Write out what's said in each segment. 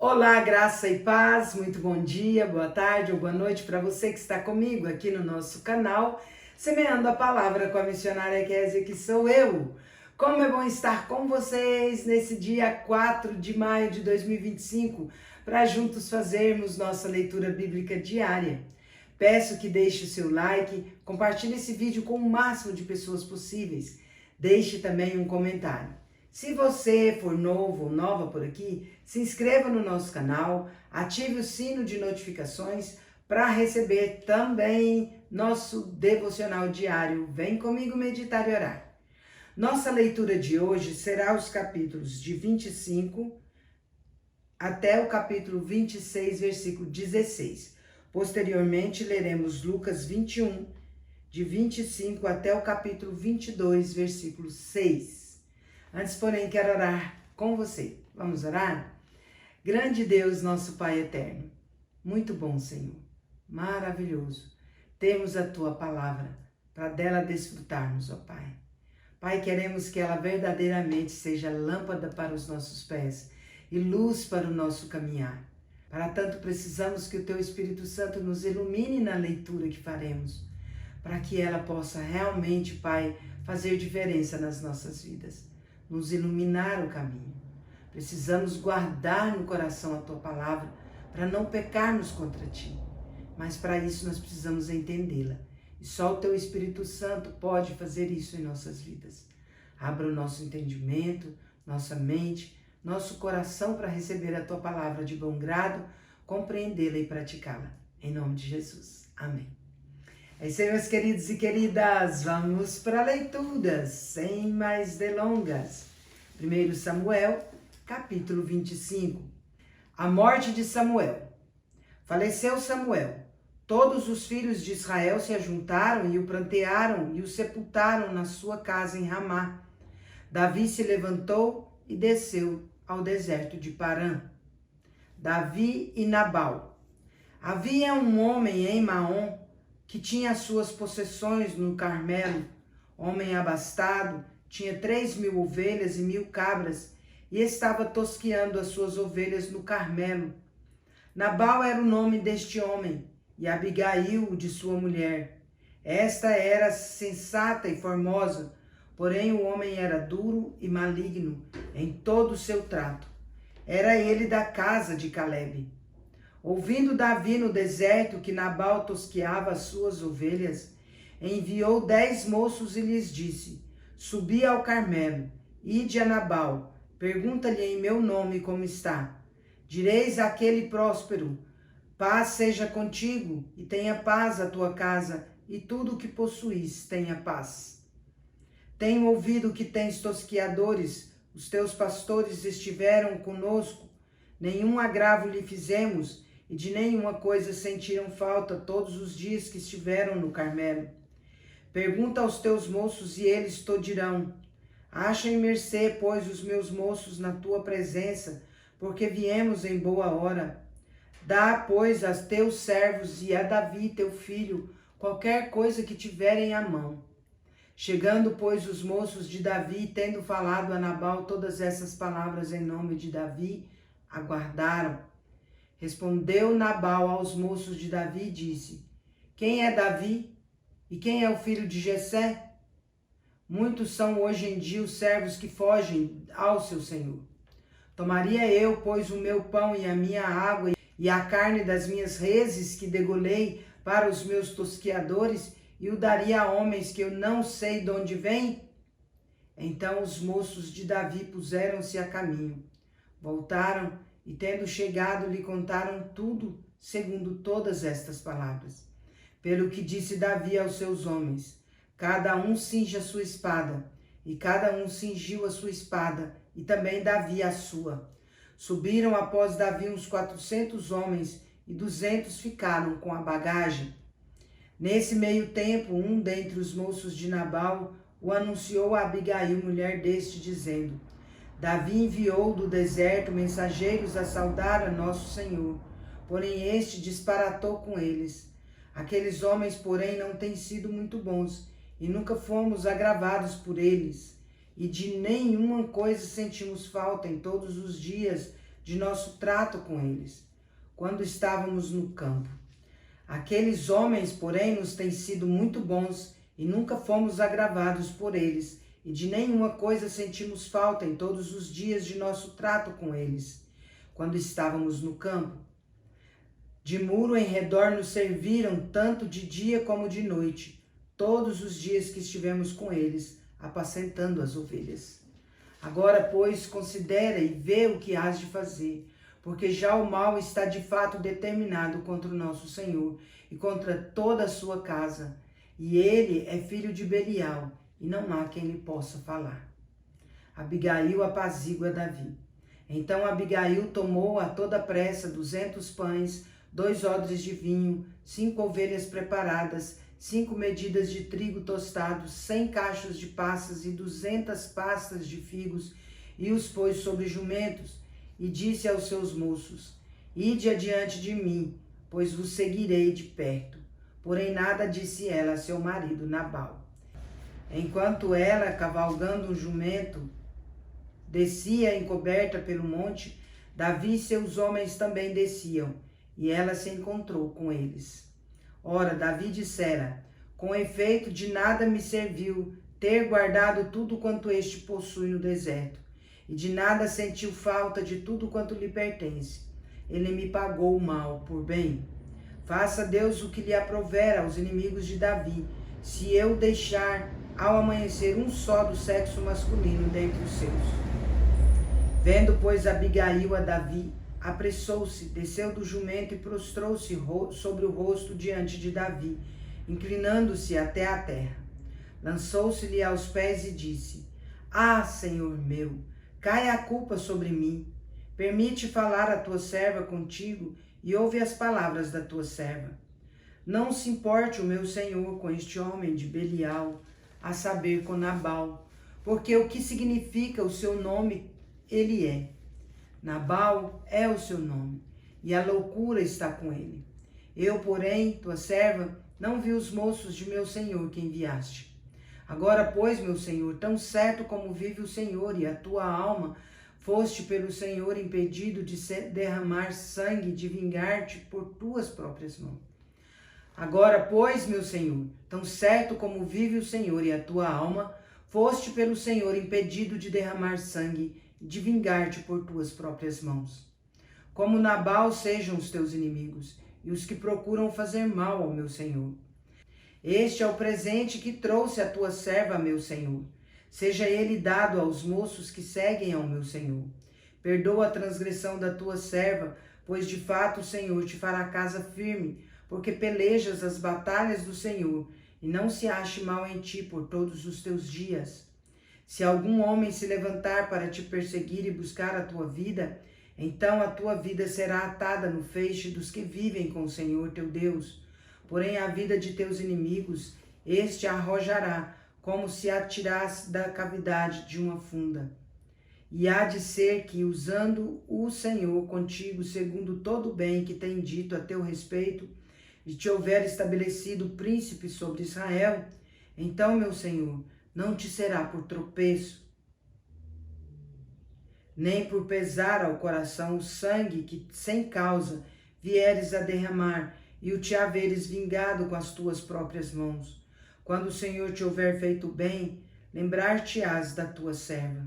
Olá, graça e paz, muito bom dia, boa tarde ou boa noite para você que está comigo aqui no nosso canal, Semeando a Palavra com a missionária Kézia, que sou eu. Como é bom estar com vocês nesse dia 4 de maio de 2025, para juntos fazermos nossa leitura bíblica diária. Peço que deixe o seu like, compartilhe esse vídeo com o máximo de pessoas possíveis. Deixe também um comentário. Se você for novo ou nova por aqui, se inscreva no nosso canal, ative o sino de notificações para receber também nosso devocional diário. Vem comigo meditar e orar. Nossa leitura de hoje será os capítulos de 25 até o capítulo 26, versículo 16. Posteriormente, leremos Lucas 21, de 25 até o capítulo 22, versículo 6. Antes, porém, quero orar com você. Vamos orar? Grande Deus, nosso Pai eterno, muito bom, Senhor, maravilhoso. Temos a Tua palavra para dela desfrutarmos, ó Pai. Pai, queremos que ela verdadeiramente seja lâmpada para os nossos pés e luz para o nosso caminhar. Para tanto, precisamos que o Teu Espírito Santo nos ilumine na leitura que faremos, para que ela possa realmente, Pai, fazer diferença nas nossas vidas, nos iluminar o caminho. Precisamos guardar no coração a Tua palavra para não pecarmos contra Ti. Mas para isso nós precisamos entendê-la. E só o Teu Espírito Santo pode fazer isso em nossas vidas. Abra o nosso entendimento, nossa mente, nosso coração para receber a Tua palavra de bom grado, compreendê-la e praticá-la. Em nome de Jesus. Amém. É isso aí, meus queridos e queridas, vamos para a leitura, sem mais delongas. 1 Samuel, capítulo 25. A morte de Samuel. Faleceu Samuel. Todos os filhos de Israel se ajuntaram e o prantearam e o sepultaram na sua casa em Ramá. Davi se levantou e desceu ao deserto de Parã. Davi e Nabal. Havia um homem em Maom que tinha suas possessões no Carmelo, homem abastado, tinha 3.000 ovelhas e 1.000 cabras, e estava tosqueando as suas ovelhas no Carmelo. Nabal era o nome deste homem, e Abigail de sua mulher. Esta era sensata e formosa, porém o homem era duro e maligno em todo o seu trato. Era ele da casa de Calebe. Ouvindo Davi no deserto que Nabal tosqueava as suas ovelhas, enviou 10 moços e lhes disse: Subi ao Carmelo, ide a Nabal, pergunta-lhe em meu nome como está. Direis àquele próspero: paz seja contigo, e tenha paz a tua casa, e tudo o que possuís tenha paz. Tenho ouvido que tens tosqueadores, os teus pastores estiveram conosco, nenhum agravo lhe fizemos, e de nenhuma coisa sentiram falta todos os dias que estiveram no Carmelo. Pergunta aos teus moços e eles te dirão. Achem mercê, pois, os meus moços na tua presença, porque viemos em boa hora. Dá, pois, a teus servos e a Davi, teu filho, qualquer coisa que tiverem à mão. Chegando, pois, os moços de Davi, tendo falado a Nabal todas essas palavras em nome de Davi, aguardaram. Respondeu Nabal aos moços de Davi e disse: Quem é Davi? E quem é o filho de Jessé? Muitos são hoje em dia os servos que fogem ao seu senhor. Tomaria eu, pois, o meu pão e a minha água e a carne das minhas reses que degolei para os meus tosqueadores e o daria a homens que eu não sei de onde vêm? Então os moços de Davi puseram-se a caminho. Voltaram e, tendo chegado, lhe contaram tudo, segundo todas estas palavras. Pelo que disse Davi aos seus homens: cada um cinja a sua espada. E cada um cingiu a sua espada, e também Davi a sua. Subiram após Davi uns 400 homens, e 200 ficaram com a bagagem. Nesse meio tempo, um dentre os moços de Nabal o anunciou a Abigail, mulher deste, dizendo: Davi enviou do deserto mensageiros a saudar a nosso Senhor, porém este disparatou com eles. Aqueles homens, porém, não têm sido muito bons, e nunca fomos agravados por eles, e de nenhuma coisa sentimos falta em todos os dias de nosso trato com eles, quando estávamos no campo. Aqueles homens, porém, nos têm sido muito bons e nunca fomos agravados por eles, e de nenhuma coisa sentimos falta em todos os dias de nosso trato com eles, quando estávamos no campo. De muro em redor nos serviram, tanto de dia como de noite, todos os dias que estivemos com eles, apacentando as ovelhas. Agora, pois, considera e vê o que hás de fazer, porque já o mal está de fato determinado contra o nosso Senhor e contra toda a sua casa, e ele é filho de Belial, e não há quem lhe possa falar. Abigail apazigua Davi. Então Abigail tomou a toda pressa 200 pães, 2 odres de vinho, 5 ovelhas preparadas, 5 medidas de trigo tostado, 100 cachos de passas e 200 pastas de figos, e os pôs sobre jumentos, e disse aos seus moços: Ide adiante de mim, pois vos seguirei de perto. Porém nada disse ela a seu marido Nabal. Enquanto ela, cavalgando um jumento, descia encoberta pelo monte, Davi e seus homens também desciam, e ela se encontrou com eles. Ora, Davi dissera: Com efeito, de nada me serviu ter guardado tudo quanto este possui no deserto, e de nada sentiu falta de tudo quanto lhe pertence. Ele me pagou o mal por bem. Faça Deus o que lhe aprouver aos inimigos de Davi, se eu deixar ao amanhecer um só do sexo masculino dentre os seus. Vendo, pois, Abigail a Davi, apressou-se, desceu do jumento e prostrou-se sobre o rosto diante de Davi, inclinando-se até a terra. Lançou-se-lhe aos pés e disse: Ah, Senhor meu, caia a culpa sobre mim. Permite falar a tua serva contigo e ouve as palavras da tua serva. Não se importe o meu senhor com este homem de Belial, a saber, com Nabal, porque o que significa o seu nome ele é. Nabal é o seu nome, e a loucura está com ele. Eu, porém, tua serva, não vi os moços de meu senhor que enviaste. Agora, pois, meu senhor, tão certo como vive o Senhor e a tua alma, foste pelo Senhor impedido de derramar sangue, de vingar-te por tuas próprias mãos. Agora, pois, meu senhor, tão certo como vive o Senhor e a tua alma, foste pelo Senhor impedido de derramar sangue, de vingar-te por tuas próprias mãos. Como Nabal sejam os teus inimigos, e os que procuram fazer mal ao meu senhor. Este é o presente que trouxe a tua serva, meu senhor. Seja ele dado aos moços que seguem ao meu senhor. Perdoa a transgressão da tua serva, pois de fato o Senhor te fará casa firme, porque pelejas as batalhas do Senhor, e não se ache mal em ti por todos os teus dias. Se algum homem se levantar para te perseguir e buscar a tua vida, então a tua vida será atada no feixe dos que vivem com o Senhor teu Deus. Porém a vida de teus inimigos, este a arrojará, como se atirasse da cavidade de uma funda. E há de ser que, usando o Senhor contigo, segundo todo o bem que tem dito a teu respeito, e te houver estabelecido príncipe sobre Israel, então, meu Senhor, não te será por tropeço, nem por pesar ao coração o sangue que, sem causa, vieres a derramar, e o te haveres vingado com as tuas próprias mãos. Quando o Senhor te houver feito bem, lembrar-te-ás da tua serva.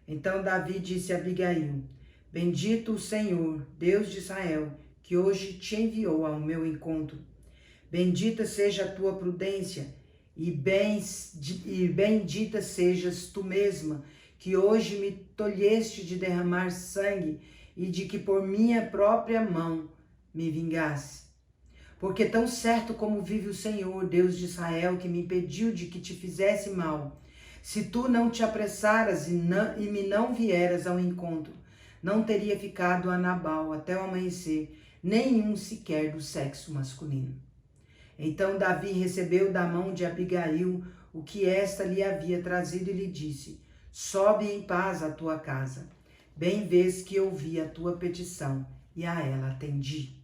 Então Davi disse a Abigail: Bendito o Senhor, Deus de Israel, que hoje te enviou ao meu encontro. Bendita seja a tua prudência, e bendita sejas tu mesma, que hoje me tolheste de derramar sangue, e de que por minha própria mão me vingasse. Porque tão certo como vive o Senhor, Deus de Israel, que me impediu de que te fizesse mal, se tu não te apressaras e me não vieras ao encontro, não teria ficado a Nabal até o amanhecer, nenhum sequer do sexo masculino. Então Davi recebeu da mão de Abigail o que esta lhe havia trazido e lhe disse: Sobe em paz à tua casa. Bem vês que ouvi a tua petição e a ela atendi.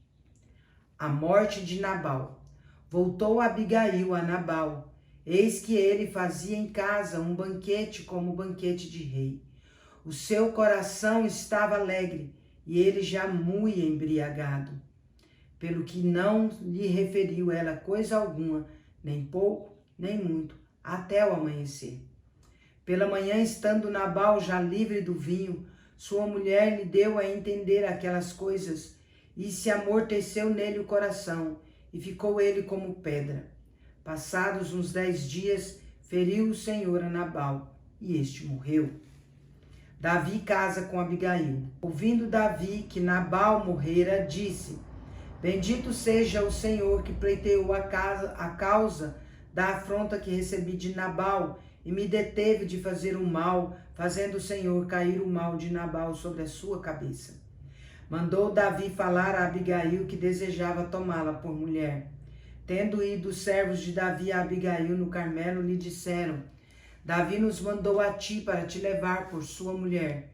A morte de Nabal. Voltou Abigail a Nabal. Eis que ele fazia em casa um banquete como banquete de rei. O seu coração estava alegre e ele já muito embriagado, pelo que não lhe referiu ela coisa alguma, nem pouco, nem muito, até o amanhecer. Pela manhã, estando Nabal já livre do vinho, sua mulher lhe deu a entender aquelas coisas, e se amorteceu nele o coração, e ficou ele como pedra. Passados uns 10 dias, feriu o Senhor a Nabal, e este morreu. Davi casa com Abigail. Ouvindo Davi que Nabal morrera, disse: Bendito seja o Senhor que pleiteou a causa da afronta que recebi de Nabal, e me deteve de fazer o mal, fazendo o Senhor cair o mal de Nabal sobre a sua cabeça. Mandou Davi falar a Abigail, que desejava tomá-la por mulher. Tendo ido os servos de Davi a Abigail no Carmelo, lhe disseram: Davi nos mandou a ti para te levar por sua mulher.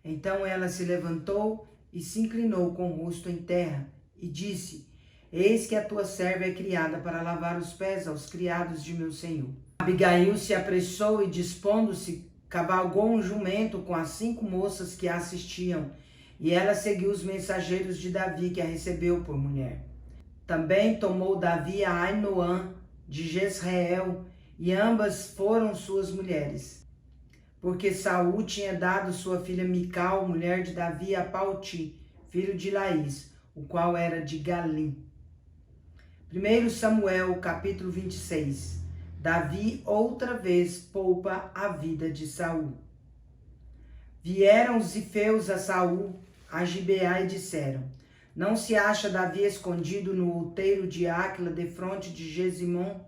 Então ela se levantou e se inclinou com o rosto em terra e disse: Eis que a tua serva é criada para lavar os pés aos criados de meu senhor. Abigail se apressou e, dispondo-se, cavalgou um jumento com as 5 moças que a assistiam, e ela seguiu os mensageiros de Davi, que a recebeu por mulher. Também tomou Davi a Ainoã de Jezreel, e ambas foram suas mulheres, porque Saul tinha dado sua filha Mical, mulher de Davi, a Palti, filho de Laís, o qual era de Galim. 1 Samuel, capítulo 26. Davi outra vez poupa a vida de Saul. Vieram os zifeus a Saul, a Gibeá, e disseram: Não se acha Davi escondido no outeiro de Áquila, defronte de Gesimom?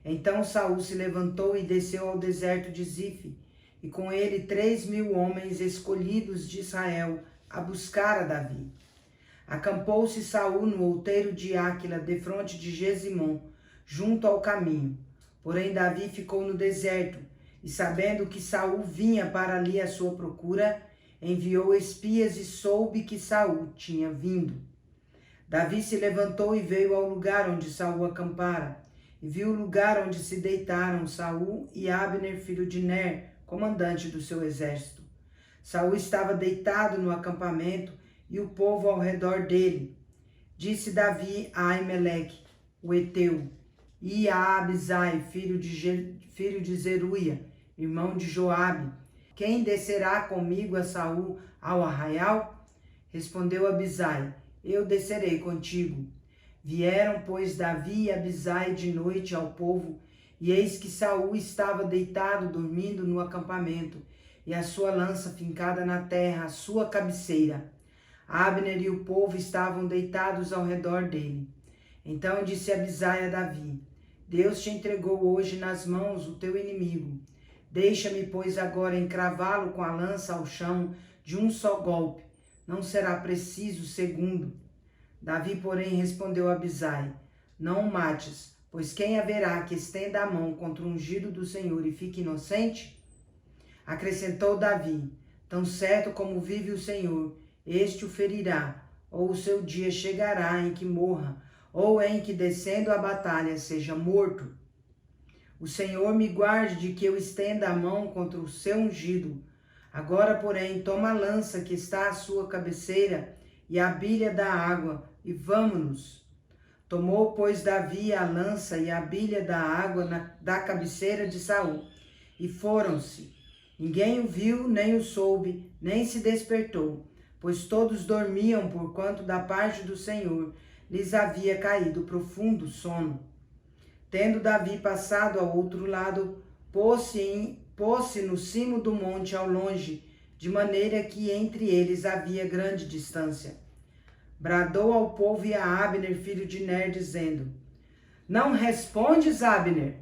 Então Saul se levantou e desceu ao deserto de Zife, e com ele 3.000 homens escolhidos de Israel a buscar a Davi. Acampou-se Saul no outeiro de Áquila, defronte de Gesimom, junto ao caminho. Porém Davi ficou no deserto, e sabendo que Saul vinha para ali à sua procura, enviou espias e soube que Saul tinha vindo. Davi se levantou e veio ao lugar onde Saul acampara, e viu o lugar onde se deitaram Saul e Abner, filho de Ner, comandante do seu exército. Saul estava deitado no acampamento e o povo ao redor dele. Disse Davi a Aimeleque, o heteu, e a Abisai, filho de Zeruia, irmão de Joabe: Quem descerá comigo a Saul ao arraial? Respondeu Abisai: Eu descerei contigo. Vieram, pois, Davi e Abisai de noite ao povo, e eis que Saul estava deitado, dormindo no acampamento, e a sua lança fincada na terra, à sua cabeceira. Abner e o povo estavam deitados ao redor dele. Então disse Abisai a Davi: Deus te entregou hoje nas mãos o teu inimigo. Deixa-me, pois, agora encravá-lo com a lança ao chão de um só golpe. Não será preciso segundo. Davi, porém, respondeu a Abisai: Não o mates, pois quem haverá que estenda a mão contra o ungido do Senhor e fique inocente? Acrescentou Davi: Tão certo como vive o Senhor, este o ferirá, ou o seu dia chegará em que morra, ou em que, descendo a batalha, seja morto. O Senhor me guarde de que eu estenda a mão contra o seu ungido. Agora, porém, toma a lança que está à sua cabeceira e a bilha da água, e vamo-nos. Tomou, pois, Davi a lança e a bilha da água da cabeceira de Saul, e foram-se. Ninguém o viu, nem o soube, nem se despertou, pois todos dormiam, porquanto da parte do Senhor lhes havia caído profundo sono. Tendo Davi passado ao outro lado, pôs-se no cimo do monte ao longe, de maneira que entre eles havia grande distância. Bradou ao povo e a Abner, filho de Ner, dizendo: Não respondes, Abner?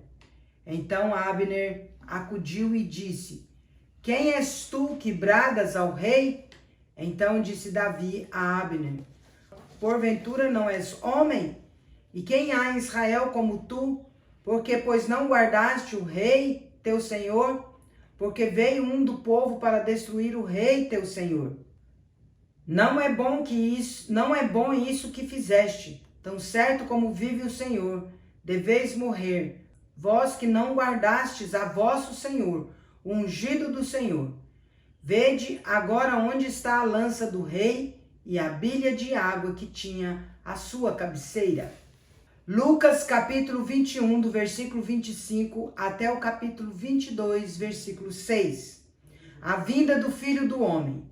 Então Abner acudiu e disse: Quem és tu que bradas ao rei? Então disse Davi a Abner: Porventura não és homem? E quem há em Israel como tu? Porque, pois, não guardaste o rei, teu senhor? Porque veio um do povo para destruir o rei, teu senhor. Não é bom isso que fizeste. Tão certo como vive o Senhor, deveis morrer, vós que não guardastes a vosso Senhor, o ungido do Senhor. Vede agora onde está a lança do rei e a bilha de água que tinha à sua cabeceira. Lucas capítulo 21, do versículo 25 até o capítulo 22, versículo 6. A vinda do Filho do Homem.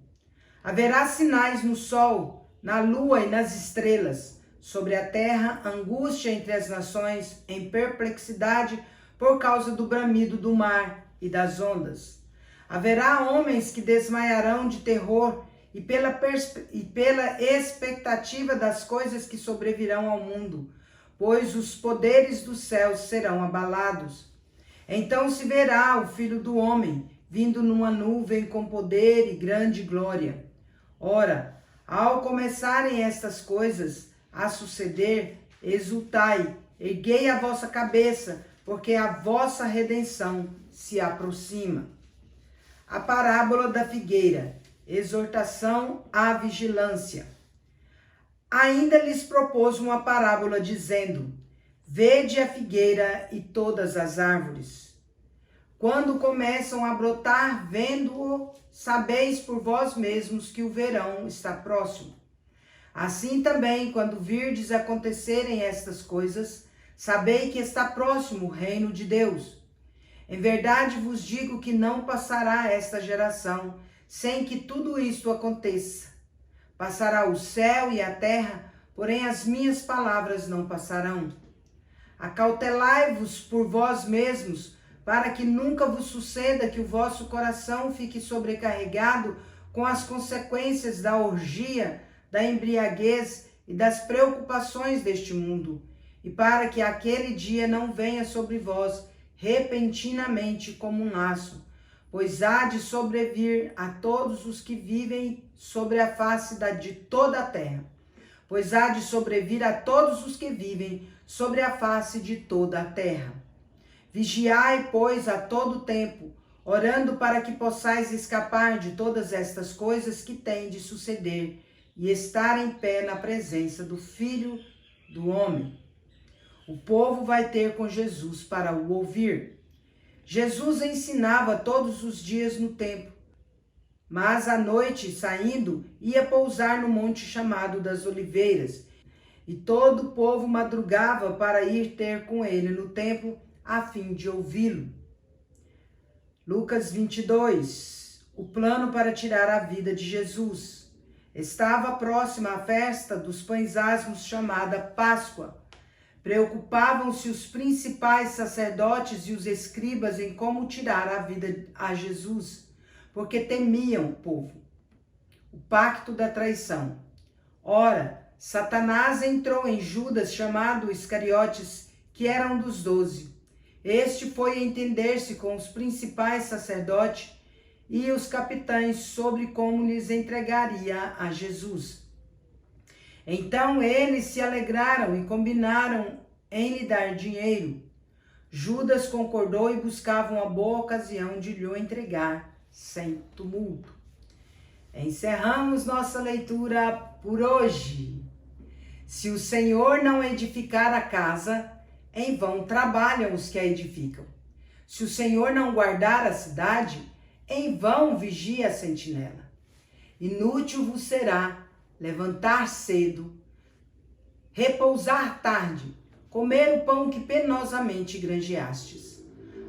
Haverá sinais no sol, na lua e nas estrelas, sobre a terra, angústia entre as nações, em perplexidade por causa do bramido do mar e das ondas. Haverá homens que desmaiarão de terror e pela expectativa das coisas que sobrevirão ao mundo, pois os poderes dos céus serão abalados. Então se verá o Filho do Homem vindo numa nuvem com poder e grande glória. Ora, ao começarem estas coisas a suceder, exultai, erguei a vossa cabeça, porque a vossa redenção se aproxima. A parábola da figueira, exortação à vigilância. Ainda lhes propôs uma parábola, dizendo: Vede a figueira e todas as árvores. Quando começam a brotar, vendo-o, sabeis por vós mesmos que o verão está próximo. Assim também, quando virdes acontecerem estas coisas, sabei que está próximo o reino de Deus. Em verdade vos digo que não passará esta geração sem que tudo isto aconteça. Passará o céu e a terra, porém as minhas palavras não passarão. Acautelai-vos por vós mesmos, para que nunca vos suceda que o vosso coração fique sobrecarregado com as consequências da orgia, da embriaguez e das preocupações deste mundo, e para que aquele dia não venha sobre vós repentinamente como um laço, pois há de sobrevir a todos os que vivem sobre a face de toda a terra. Pois há de sobrevir a todos os que vivem sobre a face de toda a terra. Vigiai, pois, a todo tempo, orando para que possais escapar de todas estas coisas que têm de suceder e estar em pé na presença do Filho do Homem. O povo vai ter com Jesus para o ouvir. Jesus ensinava todos os dias no templo, mas à noite, saindo, ia pousar no monte chamado das Oliveiras, e todo o povo madrugava para ir ter com ele no templo, a fim de ouvi-lo. Lucas 22. O plano para tirar a vida de Jesus. Estava próxima a festa dos pães asmos, chamada Páscoa. Preocupavam-se os principais sacerdotes e os escribas em como tirar a vida a Jesus, porque temiam o povo. O pacto da traição. Ora, Satanás entrou em Judas, chamado Iscariotes, que era um dos 12. Este foi entender-se com os principais sacerdotes e os capitães sobre como lhes entregaria a Jesus. Então eles se alegraram e combinaram em lhe dar dinheiro. Judas concordou e buscava uma boa ocasião de lhe entregar sem tumulto. Encerramos nossa leitura por hoje. Se o Senhor não edificar a casa, em vão trabalham os que a edificam. Se o Senhor não guardar a cidade, em vão vigia a sentinela. Inútil vos será levantar cedo, repousar tarde, comer o pão que penosamente granjeastes.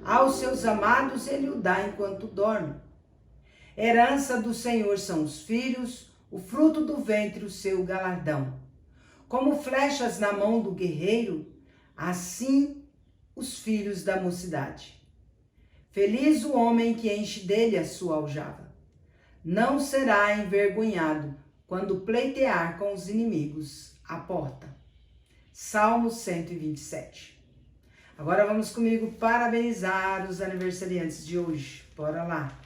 Aos seus amados ele o dá enquanto dorme. Herança do Senhor são os filhos, o fruto do ventre o seu galardão. Como flechas na mão do guerreiro, assim os filhos da mocidade. Feliz o homem que enche dele a sua aljava. Não será envergonhado quando pleitear com os inimigos à porta. Salmo 127. Agora vamos comigo parabenizar os aniversariantes de hoje. Bora lá.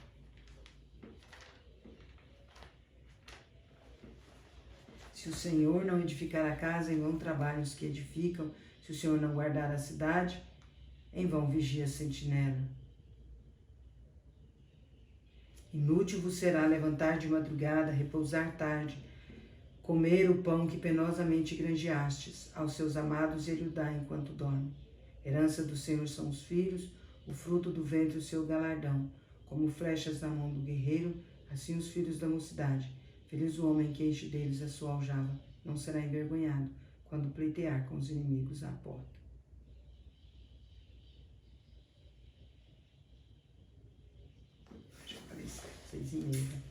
Se o Senhor não edificar a casa, em vão trabalham os que edificam. Se o Senhor não guardar a cidade, em vão vigia a sentinela. Inútil vos será levantar de madrugada, repousar tarde, comer o pão que penosamente granjeastes. Aos seus amados ele o dá enquanto dorme. Herança do Senhor são os filhos, o fruto do ventre o seu galardão. Como flechas na mão do guerreiro, Assim os filhos da mocidade. Feliz o homem que enche deles a sua aljava, não será envergonhado quando pleitear com os inimigos à porta. Já falei 6h30.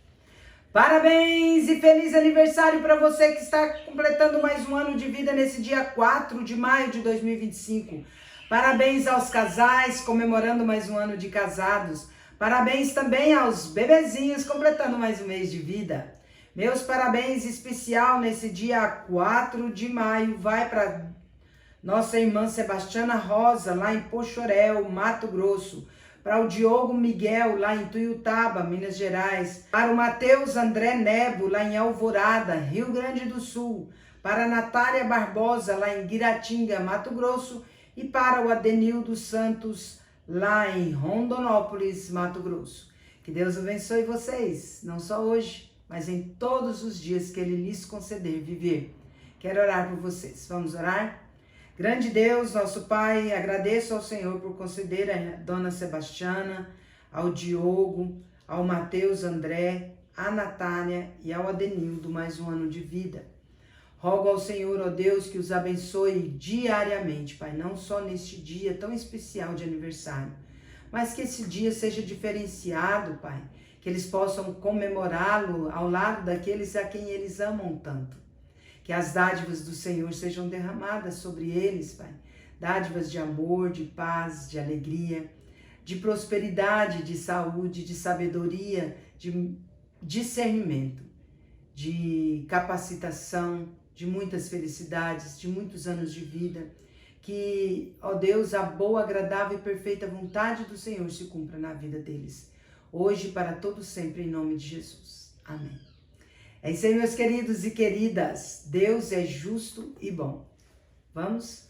Parabéns e feliz aniversário para você que está completando mais um ano de vida nesse dia 4 de maio de 2025. Parabéns aos casais comemorando mais um ano de casados. Parabéns também aos bebezinhos completando mais um mês de vida. Meus parabéns especial nesse dia 4 de maio vai para nossa irmã Sebastiana Rosa, lá em Poxorel, Mato Grosso. Para o Diogo Miguel, lá em Tuiutaba, Minas Gerais. Para o Matheus André Nebo, lá em Alvorada, Rio Grande do Sul. Para a Natália Barbosa, lá em Guiratinga, Mato Grosso. E para o Adenildo Santos, lá em Rondonópolis, Mato Grosso. Que Deus abençoe vocês, não só hoje, mas em todos os dias que Ele lhes conceder viver. Quero orar por vocês. Vamos orar? Grande Deus, nosso Pai, agradeço ao Senhor por conceder a Dona Sebastiana, ao Diogo, ao Matheus André, à Natália e ao Adenildo mais um ano de vida. Rogo ao Senhor, ó Deus, que os abençoe diariamente, Pai, não só neste dia tão especial de aniversário, mas que esse dia seja diferenciado, Pai, que eles possam comemorá-lo ao lado daqueles a quem eles amam tanto. Que as dádivas do Senhor sejam derramadas sobre eles, Pai. Dádivas de amor, de paz, de alegria, de prosperidade, de saúde, de sabedoria, de discernimento, de capacitação, de muitas felicidades, de muitos anos de vida. Que, ó Deus, a boa, agradável e perfeita vontade do Senhor se cumpra na vida deles. Hoje e para todos sempre, em nome de Jesus. Amém. É isso aí, meus queridos e queridas. Deus é justo e bom. Vamos?